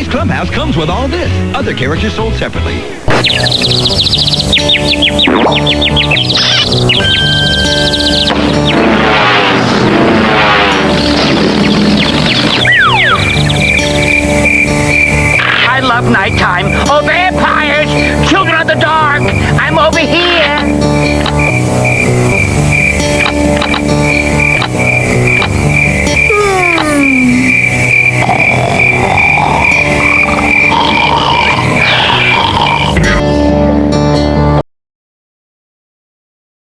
Clubhouse comes with all this. Other characters sold separately. I love nighttime. Obey